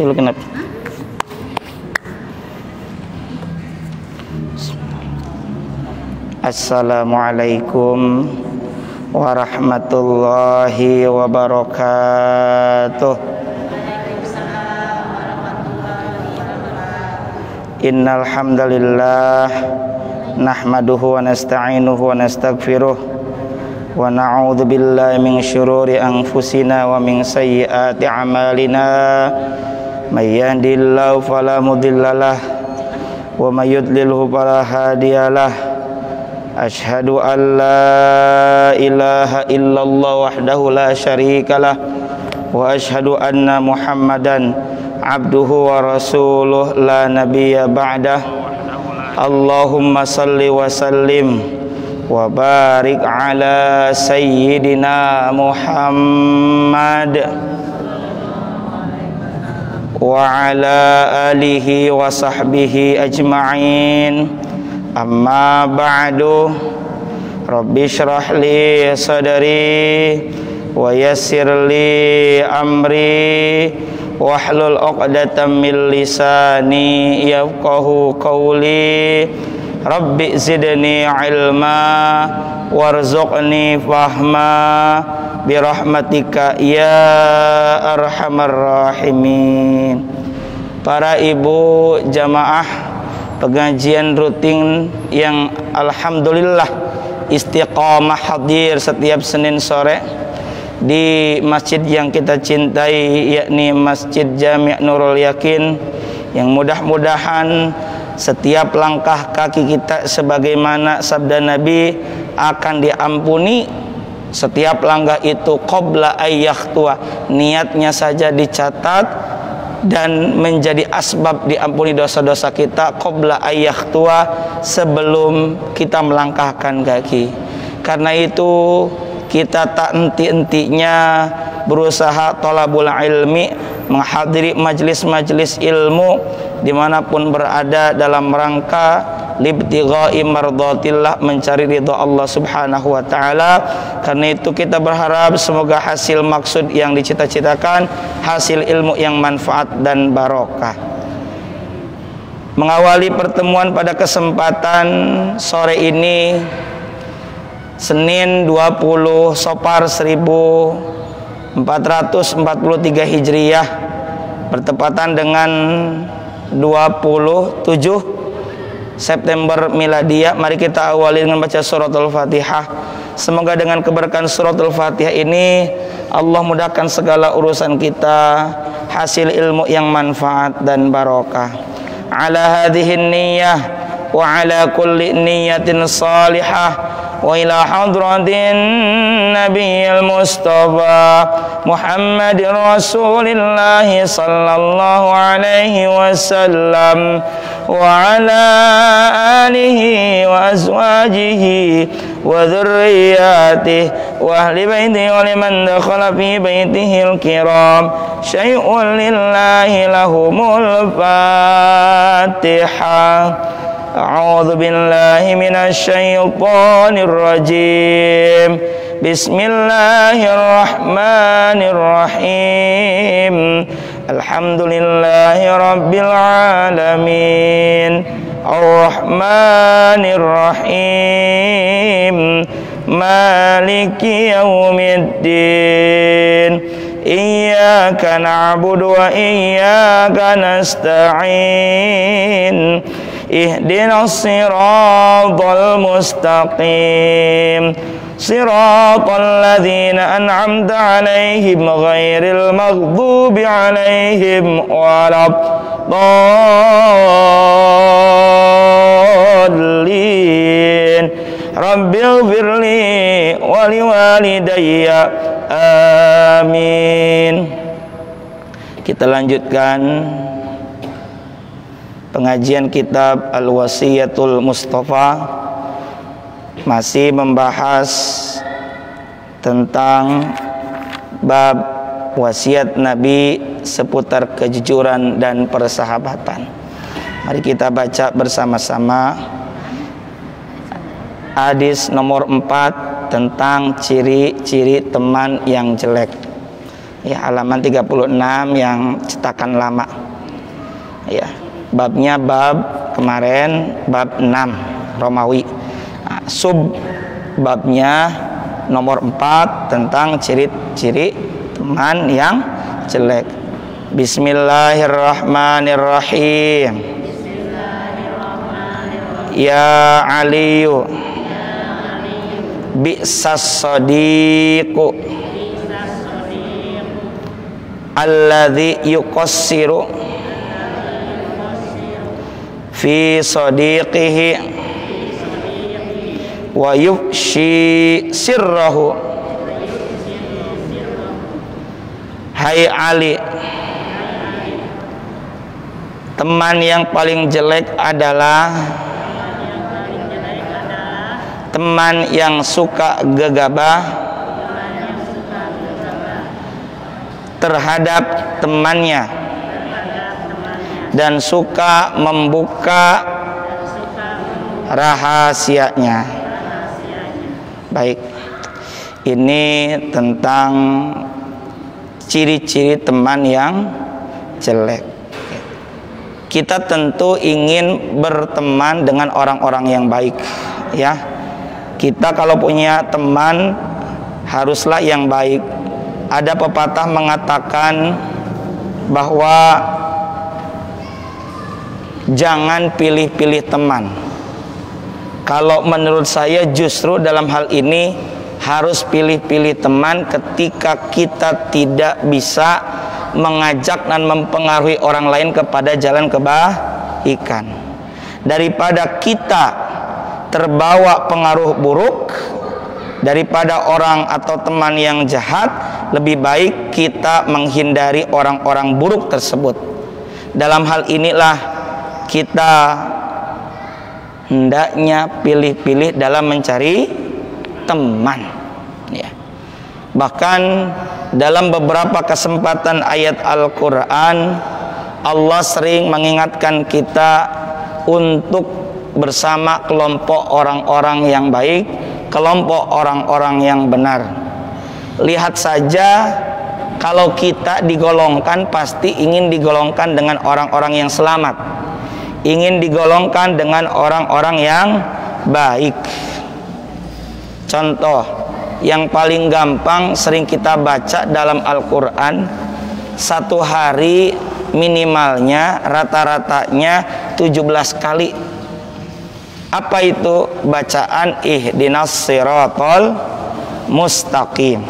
Dulu kenapa? Assalamualaikum warahmatullahi wabarakatuh. Innal hamdalillah nahmaduhu wa nasta'inuhu wa nastaghfiruh wa na'udzu billahi min syururi anfusina wa min sayyiati a'malina. May yahdihillahu fala mudhillalah wa may yudlilhu fala hadiyalah. Asyhadu an la ilaha illallah wahdahu la syarikalah wa asyhadu anna Muhammadan abduhu wa rasuluh la nabiyya ba'dah. Allahumma salli wa sallim wa barik ala sayyidina Muhammad wa ala alihi wa sahbihi ajma'in. Amma ba'du. Rabbi shrah li sadri wa yassir li amri wahlul 'uqdatam min lisani yafqahu qawli. Rabbi zidni ilma warzuqni fahma birahmatika ya arhamar rahimin. Para ibu jamaah pengajian rutin yang alhamdulillah istiqamah hadir setiap Senin sore di masjid yang kita cintai, yakni Masjid Jami' Nurul Yakin, yang mudah-mudahan setiap langkah kaki kita sebagaimana sabda Nabi akan diampuni setiap langkah itu qabla ayyahtua, niatnya saja dicatat dan menjadi asbab diampuni dosa-dosa kita qabla ayyahtua, sebelum kita melangkahkan kaki. Karena itu kita tak henti-hentinya berusaha thalabul ilmi, menghadiri majlis-majlis ilmu dimanapun berada dalam rangka libtigha'i mardatillah, mencari ridha Allah subhanahu wa ta'ala. Karena itu kita berharap semoga hasil maksud yang dicita-citakan, hasil ilmu yang manfaat dan barokah. Mengawali pertemuan pada kesempatan sore ini, Senin 20 Safar 1443 Hijriyah, bertepatan dengan 27 September Miladiyah. Mari kita awali dengan baca suratul Fatihah. Semoga dengan keberkahan suratul Fatihah ini Allah mudahkan segala urusan kita, hasil ilmu yang manfaat dan barokah. Ala hadhihi niyyah wa ala kulli niyyatin salihah wa ila hadratin nabiyil mustafa Muhammadir Rasulillah sallallahu alaihi wasallam wa ala alihi wa azwajihi wa dhurriyyatihi wa ahli baitihi wa liman dakhala fi baitihi al-kiram syai'un lillahi lahumul Fatihah. A'udzu billahi minasy syaithanir rajim. Bismillahirrahmanirrahim. Alhamdulillahi rabbil alamin. Ar-Rahmanir Rahim. Maliki yaumiddin. Iyyaka na'budu wa iyyaka nasta'in. Ihdinas siratal mustaqim. Siratal ladzina an'amta 'alaihim ghairil maghdubi 'alaihim waladdallin. Rabbighfirli wa liwalidayya. Amin. Kita lanjutkan pengajian kitab Al-Wasiyatul Mustafa, masih membahas tentang bab wasiat Nabi seputar kejujuran dan persahabatan. Mari kita baca bersama-sama hadis nomor 4 tentang ciri-ciri teman yang jelek. ya, halaman 36 yang cetakan lama. Ya, babnya bab kemarin bab 6 Romawi. Nah, sub babnya nomor 4 tentang ciri-ciri teman yang jelek. Bismillahirrahmanirrahim. Ya Aliyu bi'sas sadiqu alladzi yuqassiru fi sadiqihi wa yufshi sirrahu. Hai Ali, teman yang paling jelek adalah teman yang suka gegabah terhadap temannya dan suka membuka rahasianya. Baik, ini tentang ciri-ciri teman yang jelek. Kita tentu ingin berteman dengan orang-orang yang baik, ya. Kita kalau punya teman haruslah yang baik. Ada pepatah mengatakan bahwa jangan pilih-pilih teman. Kalau menurut saya justru dalam hal ini harus pilih-pilih teman ketika kita tidak bisa mengajak dan mempengaruhi orang lain kepada jalan kebaikan. Daripada kita terbawa pengaruh buruk daripada orang atau teman yang jahat, lebih baik kita menghindari orang-orang buruk tersebut. Dalam hal inilah kita hendaknya pilih-pilih dalam mencari teman, ya. Bahkan dalam beberapa kesempatan ayat Al-Quran, Allah sering mengingatkan kita untuk bersama kelompok orang-orang yang baik, kelompok orang-orang yang benar. Lihat saja, kalau kita digolongkan pasti ingin digolongkan dengan orang-orang yang selamat, ingin digolongkan dengan orang-orang yang baik. Contoh yang paling gampang sering kita baca dalam Al-Quran, satu hari minimalnya rata-ratanya 17 kali. Apa itu? Bacaan ihdinas siratal mustaqim.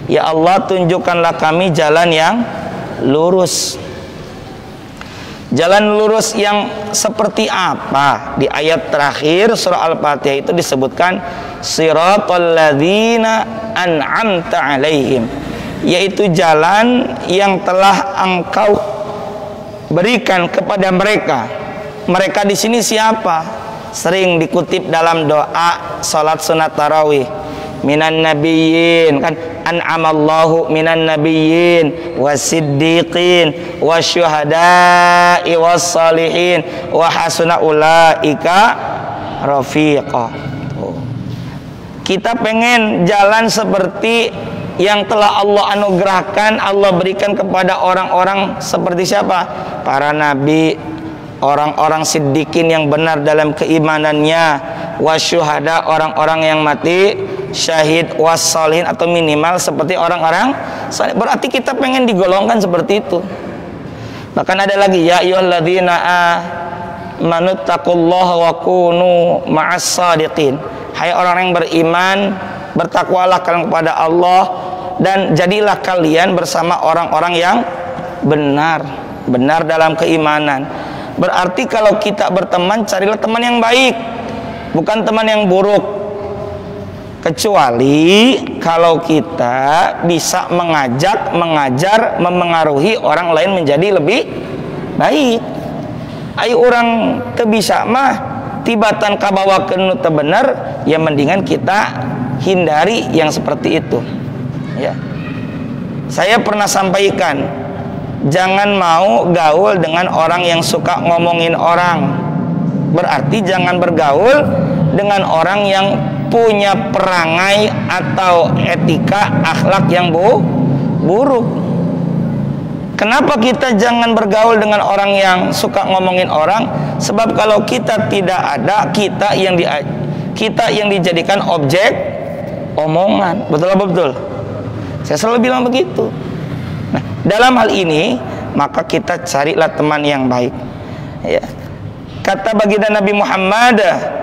Ya Allah, tunjukkanlah kami jalan yang lurus. Jalan lurus yang seperti apa? Di ayat terakhir surah Al-Fatihah itu disebutkan siratal ladzina an'amta alaihim, yaitu jalan yang telah Engkau berikan kepada mereka. Mereka di sini siapa? Sering dikutip dalam doa salat sunat tarawih. Minan nabiyyin, kan, an'amallahu minan nabiyyin wasiddiqin wasyuhada'i wassalihin wa hasuna ulaika rafiqa. Kita pengen jalan seperti yang telah Allah anugerahkan, Allah berikan kepada orang-orang seperti siapa? Para nabi, orang-orang siddiqin yang benar dalam keimanannya, wasyuhada, orang-orang yang mati syahid, wassalihin, atau minimal seperti orang-orang saleh. Berarti kita pengen digolongkan seperti itu. Bahkan ada lagi, ya ayyuhalladzina amanu taqullaha wa kunu ma'as shadiqin. Hai orang yang beriman, bertakwalah kalian kepada Allah dan jadilah kalian bersama orang-orang yang benar, benar dalam keimanan. Berarti kalau kita berteman, carilah teman yang baik, bukan teman yang buruk. Kecuali kalau kita bisa mengajak, mengajar, memengaruhi orang lain menjadi lebih baik. Ayo orang tebisa mah tibatan kabawa kenu bener, ya mendingan kita hindari yang seperti itu. Ya, saya pernah sampaikan, jangan mau gaul dengan orang yang suka ngomongin orang. Berarti jangan bergaul dengan orang yang punya perangai atau etika akhlak yang buruk. Kenapa kita jangan bergaul dengan orang yang suka ngomongin orang? Sebab kalau kita tidak ada, kita yang dijadikan objek omongan. Betul apa betul? Saya selalu bilang begitu. Nah, dalam hal ini maka kita carilah teman yang baik. Ya. Kata baginda Nabi Muhammad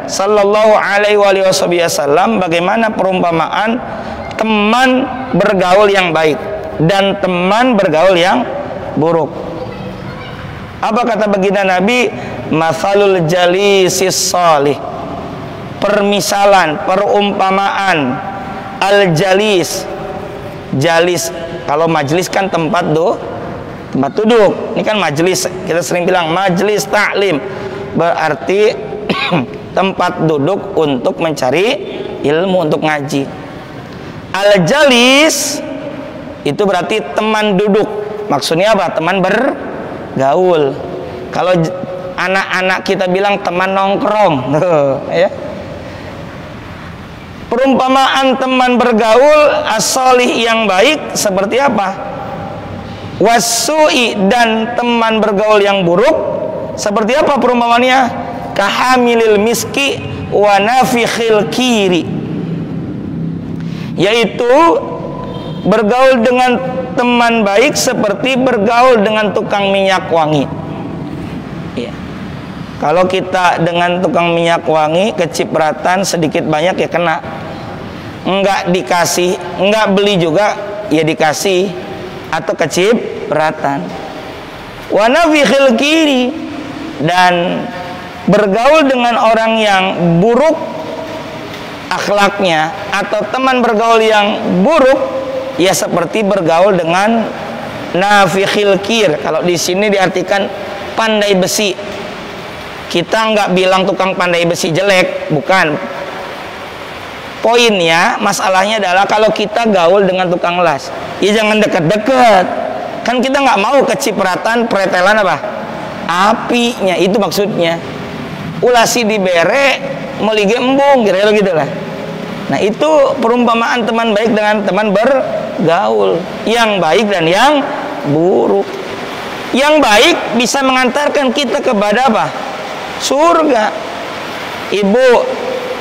sallallahu alaihi wasallam, bagaimana perumpamaan teman bergaul yang baik dan teman bergaul yang buruk. Apa kata baginda Nabi? Matsalul jalisis salih. Permisalan, perumpamaan al-jalis. Jalis, kalau majlis kan tempat duduk. Ini kan majlis, kita sering bilang majlis taklim. Berarti tempat duduk untuk mencari ilmu, untuk ngaji. Al-jalis itu berarti teman duduk. Maksudnya apa? Teman bergaul. Kalau anak-anak kita bilang teman nongkrong, ya. Perumpamaan teman bergaul as-shalih yang baik seperti apa? Wasu'i, dan teman bergaul yang buruk seperti apa perumpamaannya? Kahamilil miski wa nafikhil kiri. Yaitu bergaul dengan teman baik seperti bergaul dengan tukang minyak wangi. Ya. Kalau kita dengan tukang minyak wangi kecipratan sedikit banyak ya kena. Enggak dikasih, enggak beli juga ya dikasih, atau kecipratan. Wa nafikhil kiri, dan bergaul dengan orang yang buruk akhlaknya atau teman bergaul yang buruk ya seperti bergaul dengan nafikhil kir. Kalau di sini diartikan pandai besi. Kita nggak bilang tukang pandai besi jelek, bukan. Poinnya, masalahnya adalah kalau kita gaul dengan tukang las, ya jangan dekat-dekat. Kan kita nggak mau kecipratan, pretelan apa? Apinya, itu maksudnya. Ulasi dibere, melige embung, kira-kira gitu lah. Nah, itu perumpamaan teman baik dengan teman bergaul. Yang baik dan yang buruk. Yang baik bisa mengantarkan kita kepada apa? Surga. Ibu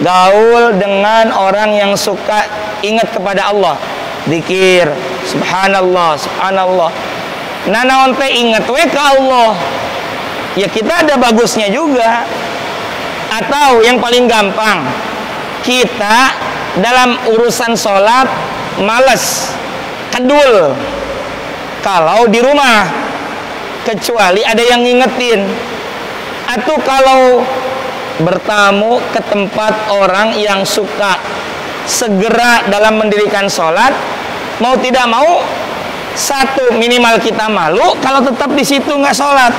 gaul dengan orang yang suka ingat kepada Allah, zikir, subhanallah, subhanallah. Nana onte ingat we ke Allah. Ya kita ada bagusnya juga. Atau yang paling gampang, kita dalam urusan sholat malas, kedul kalau di rumah, kecuali ada yang ngingetin. Atau kalau bertamu ke tempat orang yang suka segera dalam mendirikan sholat, mau tidak mau, satu, minimal kita malu kalau tetap di situ nggak sholat.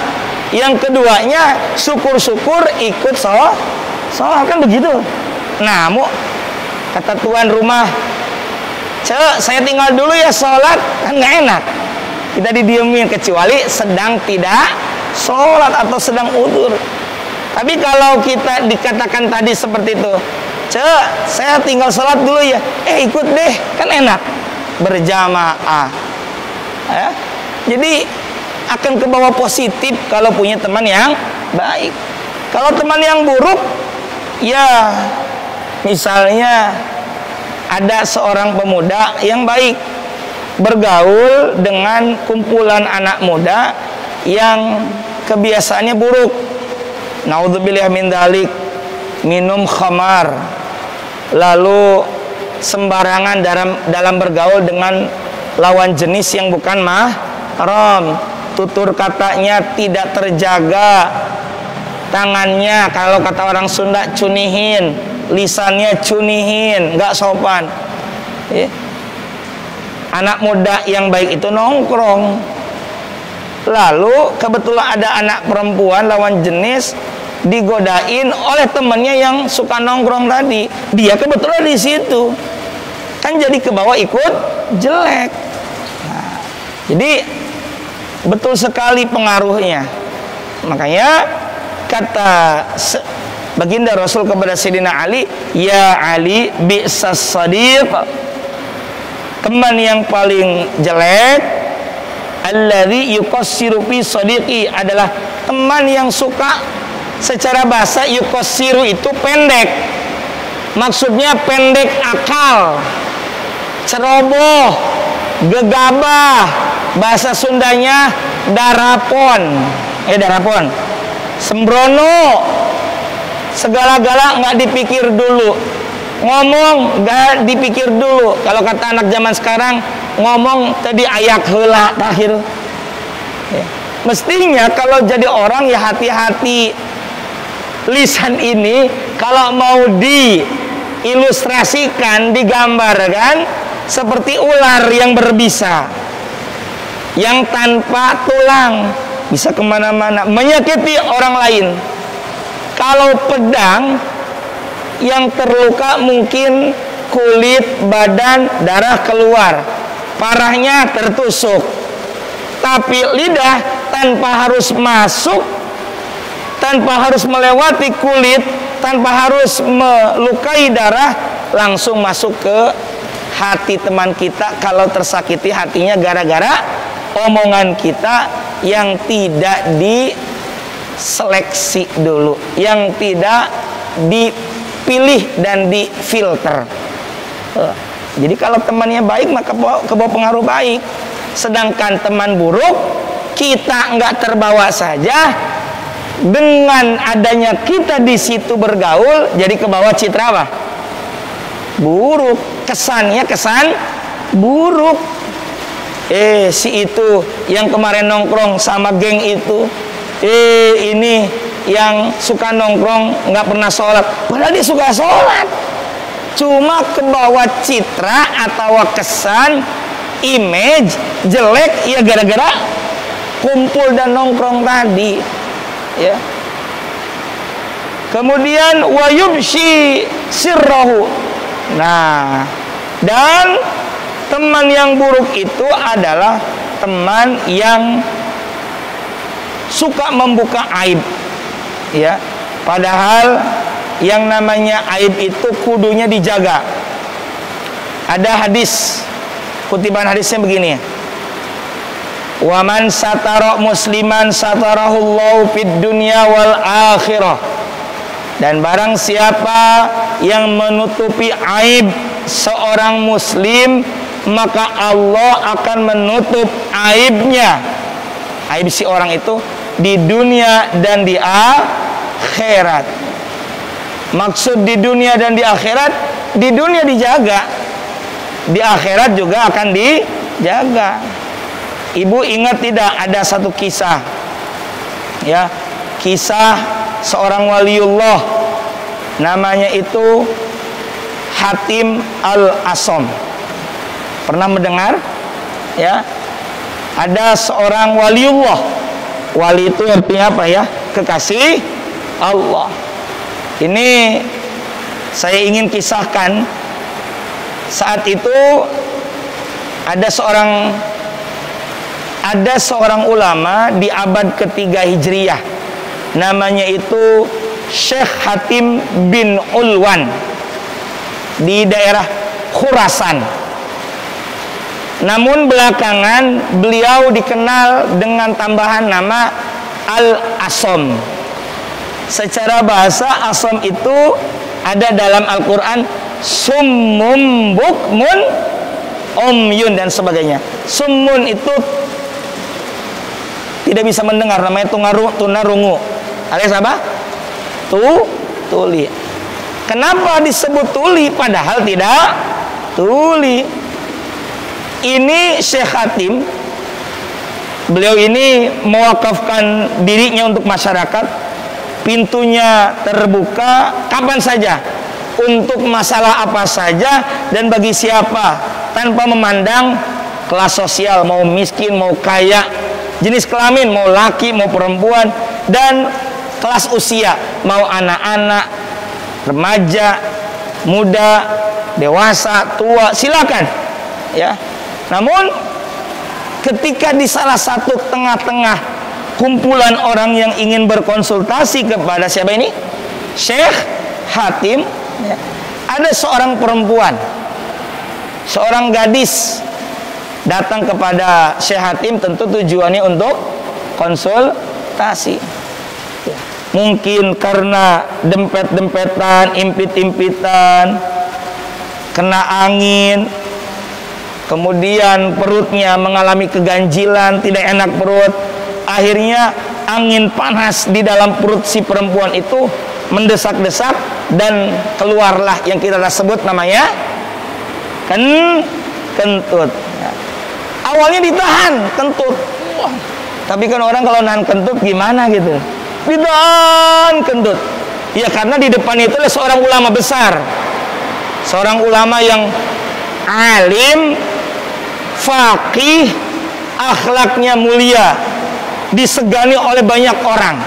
Yang keduanya, syukur-syukur ikut sholat, kan begitu. Nah, kata tuan rumah, "Cek, saya tinggal dulu ya sholat," kan nggak enak. Kita didiemin, kecuali sedang tidak sholat atau sedang udur. Tapi kalau kita dikatakan tadi seperti itu, "Cek, saya tinggal sholat dulu ya," ikut deh, kan enak, berjamaah. Ya? Jadi akan ke bawah positif kalau punya teman yang baik. Kalau teman yang buruk, ya misalnya ada seorang pemuda yang baik bergaul dengan kumpulan anak muda yang kebiasaannya buruk. Naudzubillah min dzalik, minum khamar, lalu sembarangan dalam bergaul dengan lawan jenis yang bukan mahram, tutur katanya tidak terjaga, tangannya kalau kata orang Sunda cunihin, lisannya cunihin, nggak sopan. Anak muda yang baik itu nongkrong, lalu kebetulan ada anak perempuan lawan jenis digodain oleh temannya yang suka nongkrong tadi, dia kebetulan di situ, kan jadi ke bawah ikut jelek. Nah, jadi betul sekali pengaruhnya. Makanya kata baginda Rasul kepada Sayyidina Ali, "Ya Ali, bi'sas sadiq Teman yang paling jelek alladzi yuqassiru fi sadiqi adalah teman yang suka, secara bahasa yuqassiru itu pendek. Maksudnya pendek akal, ceroboh, gegabah. Bahasa Sundanya darapon. Darapon. Sembrono. Segala-gala nggak dipikir dulu. Ngomong gak dipikir dulu. Kalau kata anak zaman sekarang, ngomong tadi ayak heula terakhir. Ya. Mestinya kalau jadi orang ya hati-hati. Lisan ini kalau mau diilustrasikan, digambarkan seperti ular yang berbisa, yang tanpa tulang, bisa kemana-mana, menyakiti orang lain. Kalau pedang, yang terluka mungkin kulit, badan, darah keluar, parahnya tertusuk. Tapi lidah tanpa harus masuk, tanpa harus melewati kulit, tanpa harus melukai darah, langsung masuk ke hati teman kita. Kalau tersakiti hatinya gara-gara omongan kita yang tidak diseleksi dulu, yang tidak dipilih dan difilter. Jadi kalau temannya baik maka kebawa pengaruh baik. Sedangkan teman buruk, kita nggak terbawa saja, dengan adanya kita di situ bergaul, jadi kebawa citra apa? Buruk. Kesannya kesan buruk. Si itu yang kemarin nongkrong sama geng itu, ini yang suka nongkrong nggak pernah sholat, padahal dia suka sholat. Cuma kebawa citra atau kesan, image jelek ya gara-gara kumpul dan nongkrong tadi, ya. Kemudian wayubshi sirrahu. Nah, dan teman yang buruk itu adalah teman yang suka membuka aib, ya. Padahal yang namanya aib itu kudunya dijaga. Ada hadis, kutipan hadisnya begini: waman satara musliman satarahullahu fid dunya wal akhirah. Dan barang siapa yang menutupi aib seorang muslim, maka Allah akan menutup aibnya, aib si orang itu di dunia dan di akhirat. Maksud di dunia dan di akhirat, di dunia dijaga, di akhirat juga akan dijaga. Ibu ingat tidak, ada satu kisah, ya, kisah seorang waliullah, namanya itu Hatim al-Asom. Pernah mendengar? Ya, ada seorang waliullah. Wali itu artinya apa ya? Kekasih Allah. Ini saya ingin kisahkan. Saat itu ada seorang ulama di abad ketiga Hijriyah, namanya itu Syekh Hatim bin Ulwan di daerah Khurasan. Namun belakangan beliau dikenal dengan tambahan nama Al-Asom. Secara bahasa Asom itu ada dalam Al-Quran, summum bukmun umyun dan sebagainya. Summun itu tidak bisa mendengar, namanya tunarungu, alias apa? Tuli. Kenapa disebut tuli padahal tidak tuli? Ini Syekh Hatim, beliau ini mewakafkan dirinya untuk masyarakat. Pintunya terbuka kapan saja, untuk masalah apa saja dan bagi siapa, tanpa memandang kelas sosial, mau miskin, mau kaya, jenis kelamin, mau laki, mau perempuan, dan kelas usia, mau anak-anak, remaja, muda, dewasa, tua, silakan, ya. Namun ketika di salah satu tengah-tengah kumpulan orang yang ingin berkonsultasi kepada siapa ini? Syekh Hatim, ya, ada seorang perempuan seorang gadis datang kepada Syekh Hatim, tentu tujuannya untuk konsultasi. Mungkin karena dempet-dempetan, impit-impitan, kena angin, kemudian perutnya mengalami keganjilan, tidak enak perut, akhirnya angin panas di dalam perut si perempuan itu mendesak-desak dan keluarlah yang kita sebut namanya kentut. Awalnya ditahan kentut. Wah, tapi kan orang kalau nahan kentut gimana gitu? Ditahan kentut. Ya karena di depan itu adalah seorang ulama besar. Seorang ulama yang alim, faqih, akhlaknya mulia, disegani oleh banyak orang.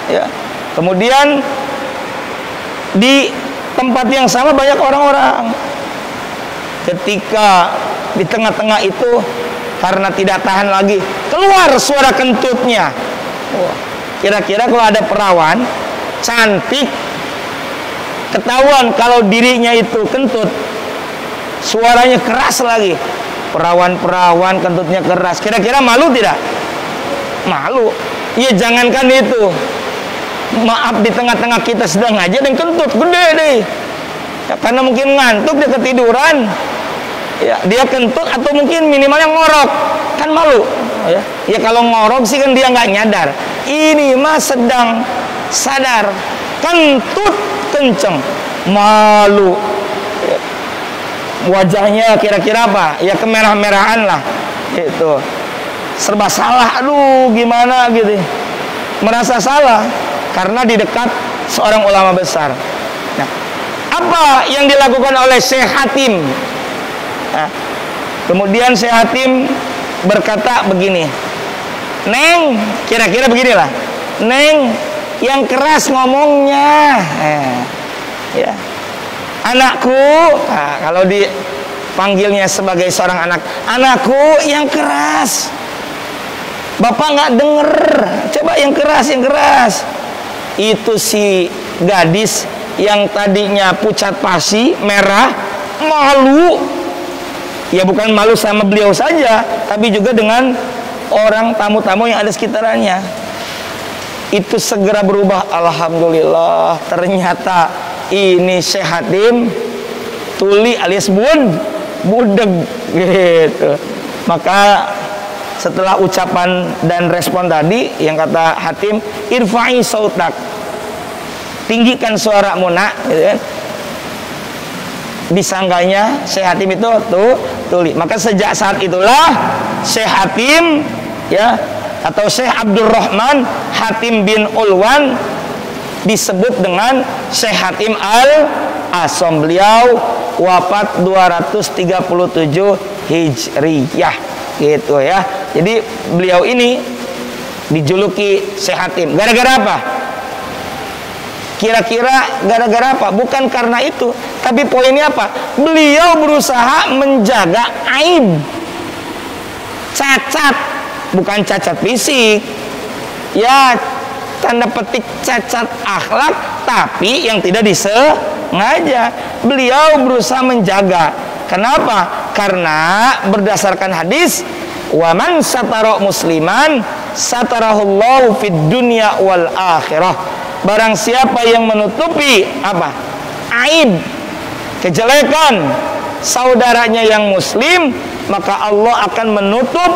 Ya. Kemudian di tempat yang sama banyak orang-orang. Ketika di tengah-tengah itu karena tidak tahan lagi, keluar suara kentutnya. Wah, kira-kira kalau ada perawan cantik, ketahuan kalau dirinya itu kentut, suaranya keras lagi. Perawan-perawan kentutnya keras, kira-kira malu tidak? Malu. Ya jangankan itu, maaf, di tengah-tengah kita sedang ngaji dan kentut gede deh ya, karena mungkin ngantuk, dia ketiduran ya, dia kentut atau mungkin minimalnya ngorok, kan malu ya. Ya kalau ngorok sih kan dia nggak nyadar, ini mah sedang sadar, kentut kenceng, malu ya. Wajahnya kira-kira apa ya, kemerah-merahan lah itu, serba salah, aduh gimana gitu, merasa salah karena di dekat seorang ulama besar. Nah, apa yang dilakukan oleh Syekh Hatim? Nah, kemudian Syekh Hatim berkata begini, Neng, kira-kira beginilah, Neng, yang keras ngomongnya, ya, anakku. Nah, kalau dipanggilnya sebagai seorang anak, anakku yang keras. Bapak nggak denger, coba yang keras, yang keras. Itu si gadis yang tadinya pucat pasi, merah, malu. Ya bukan malu sama beliau saja, tapi juga dengan orang tamu-tamu yang ada sekitarannya. Itu segera berubah. Alhamdulillah, ternyata ini Syekh Hatim tuli alias budeg gitu. Maka setelah ucapan dan respon tadi, yang kata Hatim, irfa'i sautak, tinggikan suaramu nak, gitu kan. Disangganya Syekh Hatim itu tuli. Maka sejak saat itulah Syekh Hatim ya, atau Syekh Abdurrahman Hatim bin Ulwan disebut dengan Syekh Hatim Al-Asom. Beliau wafat 237 Hijriyah gitu ya. Jadi beliau ini dijuluki Syekh Hatim. Gara-gara apa? Kira-kira gara-gara apa? Bukan karena itu, tapi poinnya apa? Beliau berusaha menjaga aib, cacat, bukan cacat fisik ya, tanda petik cacat akhlak, tapi yang tidak disengaja. Beliau berusaha menjaga. Kenapa? Karena berdasarkan hadis, wa man satara musliman satarahullahu fid dunya wal akhirah. Barang siapa yang menutupi apa? Aib, kejelekan saudaranya yang muslim, maka Allah akan menutup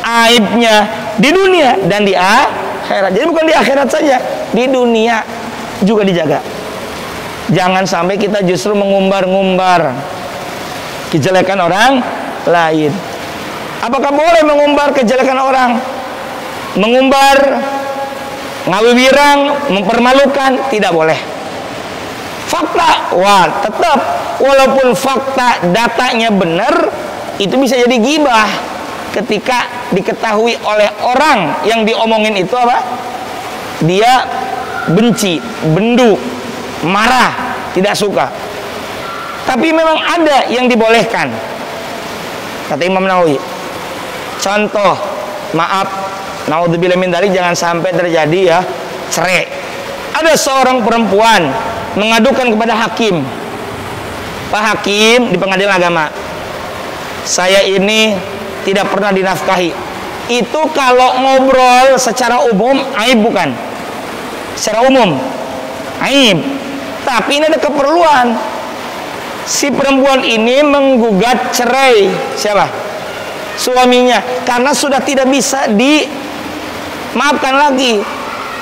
aibnya di dunia dan di akhirat. Jadi bukan di akhirat saja, di dunia juga dijaga. Jangan sampai kita justru mengumbar-ngumbar kejelekan orang lain. Apakah boleh mengumbar kejelekan orang? Mengumbar, ngawibirang, mempermalukan, tidak boleh. Fakta, wah, tetap walaupun fakta datanya benar, itu bisa jadi gibah ketika diketahui oleh orang yang diomongin itu apa? Dia benci, bendu, marah, tidak suka. Tapi memang ada yang dibolehkan, kata Imam Nawawi. Contoh, maaf, naudzubillah min dzalik, jangan sampai terjadi ya cerai. Ada seorang perempuan mengadukan kepada hakim, Pak Hakim di pengadilan agama, saya ini tidak pernah dinafkahi. Itu kalau ngobrol secara umum aib bukan? Secara umum aib. Tapi ini ada keperluan. Si perempuan ini menggugat cerai siapa? Suaminya, karena sudah tidak bisa dimaafkan lagi.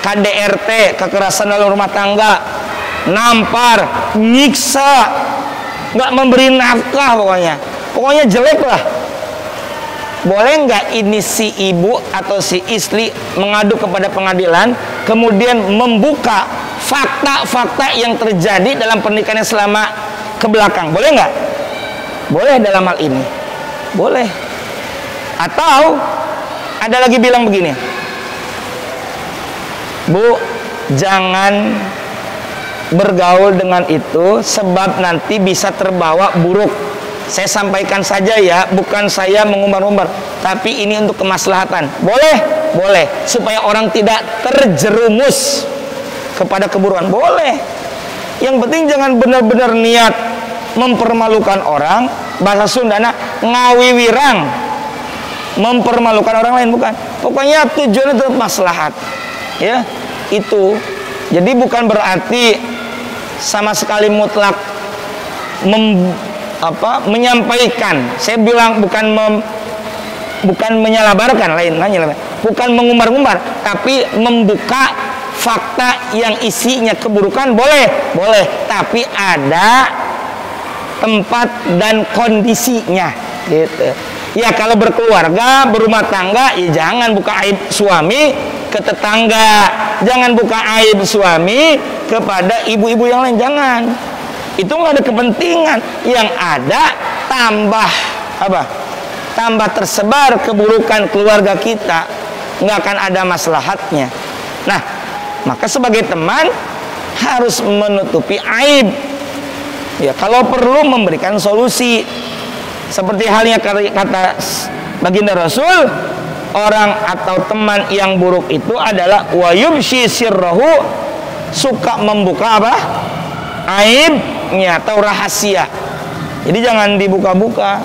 KDRT, kekerasan dalam rumah tangga, nampar, nyiksa, nggak memberi nafkah, pokoknya jelek lah. Boleh nggak ini si ibu atau si istri mengadu kepada pengadilan, kemudian membuka fakta-fakta yang terjadi dalam pernikahannya selama ke belakang? Boleh nggak? Boleh dalam hal ini, boleh. Atau ada lagi bilang begini, Bu, jangan bergaul dengan itu sebab nanti bisa terbawa buruk. Saya sampaikan saja ya, bukan saya mengumbar-umbar, tapi ini untuk kemaslahatan. Boleh? Boleh, supaya orang tidak terjerumus kepada keburukan. Boleh. Yang penting jangan benar-benar niat mempermalukan orang. Bahasa Sundana ngawiwirang, mempermalukan orang lain, bukan. Pokoknya tujuannya tetap maslahat, ya itu. Jadi bukan berarti sama sekali mutlak menyampaikan. Saya bilang bukan menyalabarkan, bukan mengumbar-umbar, tapi membuka fakta yang isinya keburukan. Boleh, tapi ada tempat dan kondisinya, gitu. Ya kalau berkeluarga, berumah tangga, ya jangan buka aib suami ke tetangga, jangan buka aib suami kepada ibu-ibu yang lain, jangan. Itu nggak ada kepentingan. Yang ada tambah tersebar keburukan keluarga kita, nggak akan ada maslahatnya. Nah, maka sebagai teman harus menutupi aib, ya kalau perlu memberikan solusi. Seperti halnya kata baginda Rasul, orang atau teman yang buruk itu adalah wayubshi sirrahu, suka membuka aibnya atau rahasia. Jadi jangan dibuka-buka.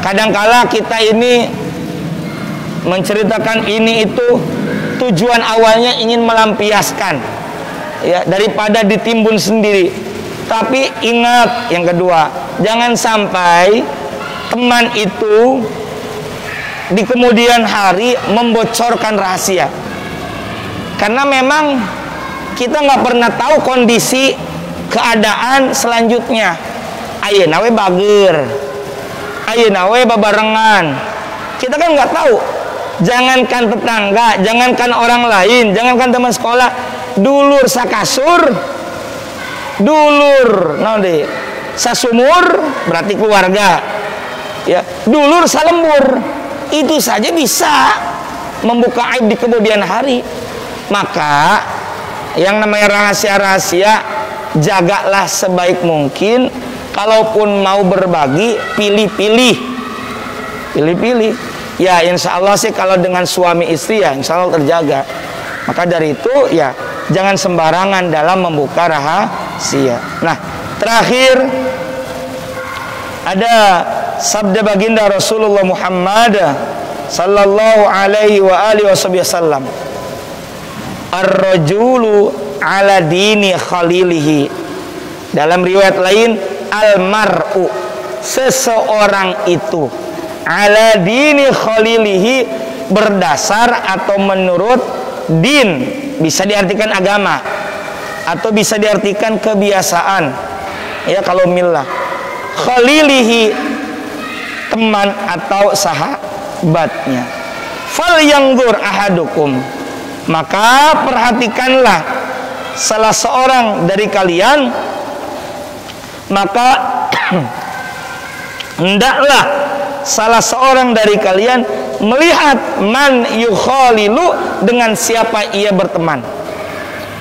Kadangkala kita ini menceritakan ini itu tujuan awalnya ingin melampiaskan, ya, daripada ditimbun sendiri. Tapi ingat yang kedua, jangan sampai teman itu di kemudian hari membocorkan rahasia. Karena memang kita nggak pernah tahu kondisi keadaan selanjutnya. Ayeuna we bager, ayeuna we babarengan. Kita kan nggak tahu. Jangankan tetangga, jangankan orang lain, jangankan teman sekolah, dulur sakasur, dulur nanti sasumur berarti keluarga, ya, dulur salembur, itu saja bisa membuka aib di kemudian hari. Maka yang namanya rahasia-rahasia jagalah sebaik mungkin. Kalaupun mau berbagi, pilih-pilih, ya insya Allah sih kalau dengan suami istri ya insya Allah terjaga. Maka dari itu ya jangan sembarangan dalam membuka rahasia. Nah, terakhir ada sabda baginda Rasulullah Muhammad sallallahu alaihi wa alihi wasallam, ar-rajulu ala dini khalilihi. Dalam riwayat lain, al-mar'u, seseorang itu, ala dini khalilihi, berdasar atau menurut din, bisa diartikan agama atau bisa diartikan kebiasaan, ya kalau millah. Khalilihi, teman atau sahabatnya. Fal yanzur ahadukum, maka perhatikanlah salah seorang dari kalian, maka hendaklah salah seorang dari kalian melihat man yukhalilu, dengan siapa ia berteman.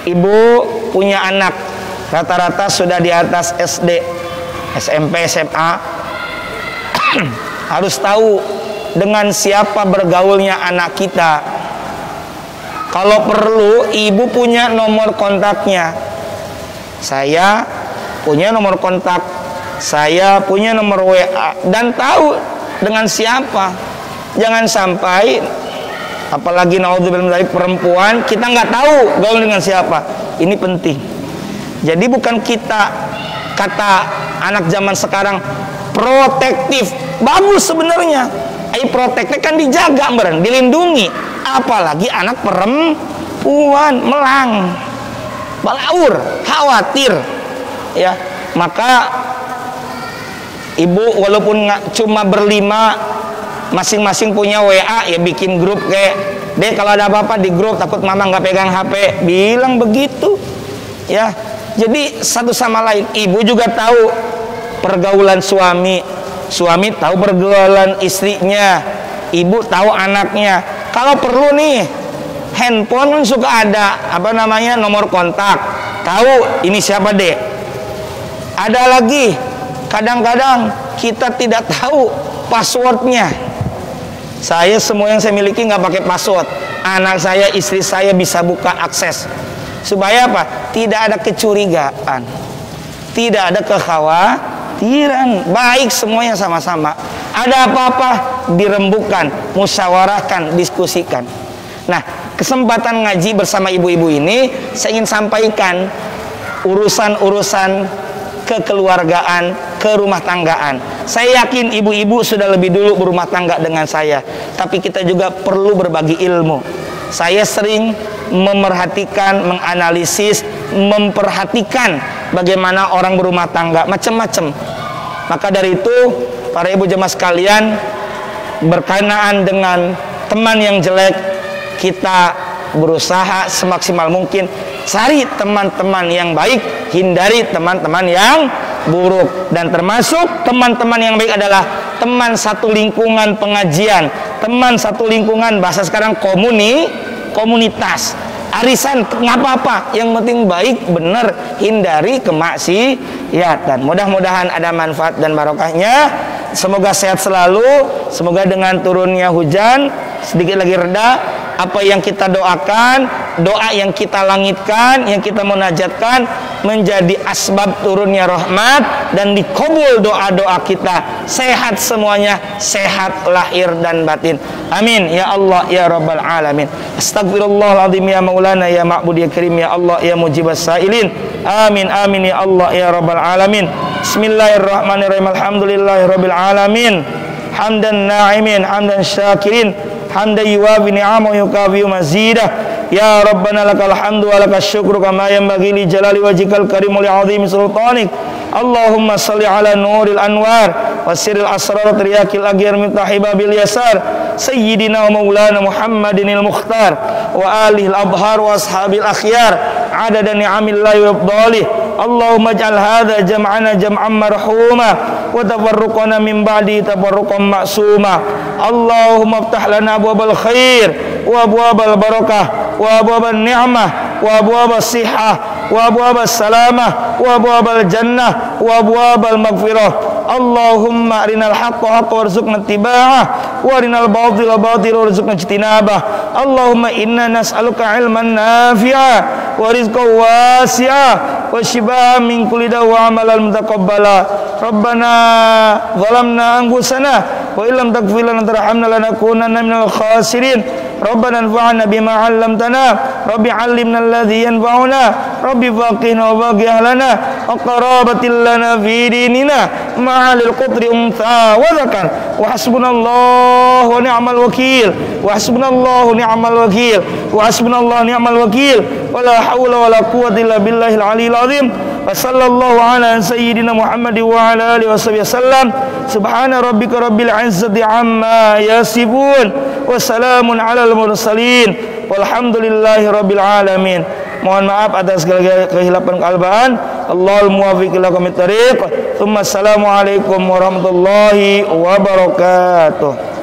Ibu punya anak rata-rata sudah di atas SD, SMP, SMA, harus tahu dengan siapa bergaulnya anak kita. Kalau perlu ibu punya nomor kontaknya. Saya punya nomor kontak, saya punya nomor WA, dan tahu dengan siapa. Jangan sampai, apalagi naudzubillah dari perempuan, kita nggak tahu gaul dengan siapa. Ini penting. Jadi bukan kita, kata anak zaman sekarang, protektif. Bagus sebenarnya. Protektif kan dijaga, dilindungi. Apalagi anak perempuan, melang, balaur, khawatir. Ya, maka ibu walaupun cuma berlima, masing-masing punya WA, ya bikin grup kayak, deh kalau ada apa-apa di grup, takut mama nggak pegang HP, bilang begitu. Ya, jadi satu sama lain. Ibu juga tahu pergaulan suami, suami tahu pergaulan istrinya, ibu tahu anaknya. Kalau perlu nih, handphone kan suka ada nomor kontak, tahu ini siapa deh. Ada lagi, kadang-kadang kita tidak tahu passwordnya. Saya semua yang saya miliki nggak pakai password. Anak saya, istri saya bisa buka akses. Supaya apa? Tidak ada kecurigaan, tidak ada kekhawatiran. Baik semuanya sama-sama. Ada apa-apa dirembukan, musyawarahkan, diskusikan. Nah, kesempatan ngaji bersama ibu-ibu ini saya ingin sampaikan urusan-urusan kekeluargaan, kerumah tanggaan. Saya yakin ibu-ibu sudah lebih dulu berumah tangga dengan saya, tapi kita juga perlu berbagi ilmu. Saya sering memerhatikan, menganalisis, memperhatikan bagaimana orang berumah tangga, macam-macam. Maka dari itu, para ibu jemaah sekalian, berkenaan dengan teman yang jelek, kita berusaha semaksimal mungkin cari teman-teman yang baik, hindari teman-teman yang buruk. Dan termasuk teman-teman yang baik adalah teman satu lingkungan pengajian, teman satu lingkungan, bahasa sekarang komunitas, arisan, nggak apa-apa, yang penting baik, benar, hindari kemaksiatan. Mudah-mudahan ada manfaat dan barokahnya. Semoga sehat selalu, semoga dengan turunnya hujan sedikit lagi reda. Apa yang kita doakan, doa yang kita langitkan, yang kita munajatkan, menjadi asbab turunnya rahmat dan dikabul doa-doa kita. Sehat semuanya, sehat lahir dan batin. Amin ya Allah ya Rabbal alamin. Astagfirullahaladzim ya Maulana ya Ma'bud ya Karim ya Allah ya Mujibas Sa'ilin. Amin amin ya Allah ya Rabbal alamin. Bismillahirrahmanirrahim. Alhamdulillahirabbil alamin. Hamdan na'imin, hamdan syakirin, hamdan yuwafi ni'amahu yukafi mazidah. Ya Rabbana lakal hamdu wa lakal syukru kama yanbaghi li jalali wajhikal karim wa li 'azimi sultanik. Allahumma salli ala nuril anwar wa sirril asrar triyakil aghir min tahibabil yasar sayyidina wa maulana Muhammadinil mukhtar wa alihil abhar wa ashabil akhyar adada ni'amillahi wa afdalih. Allahumma ij'al hadza jam'ana jam'an marhuma wa tafarruqana min ba'di tafarruqan ma'suma. Allahumma iftah lana abwabal khair wa abwabal barakah wa abwabal ni'mah wa abwabal sihah wa abwabal salamah wa abwabal jannah wa abwabal maghfirah. Allahumma arinal haqqa haqqa warzuqna ittiba'ah wa arinal batila batila warzuqna ijtinabah. Allahumma inna nas'aluka ilman nafi'a wa rizqan wasi'a wa shifaa min kulli da'a wa amalan mutaqabbala. Rabbana zalamna anfusana wa illam taghfir lana tarhamna lanakunanna minal khasirin. Rabbana anfa'na bima 'allamtana, Rabbi 'allimna alladhi yanfa'una, Rabbi faqihna wa faqih ahlana wa qarabatil lana fi dinina ma'alil qudri untha wa zakar. Wa hasbunallahu wa ni'mal wakil, wa hasbunallahu ni'mal wakil, wa hasbunallahu ni'mal wakil, wa la hawla wa la quwwata illa billahil aliyyil azim. Wa sallallahu ala sayyidina Muhammad wa ala alihi wasallam. Subhana rabbika rabbil izzati amma yasifun wa salamun alal mursalin walhamdulillahi rabbil alamin. Mohon maaf atas segala kehilapan kealbaan. Allahul muwaffiq ila aqwamit thariq. Assalamualaikum warahmatullahi wabarakatuh.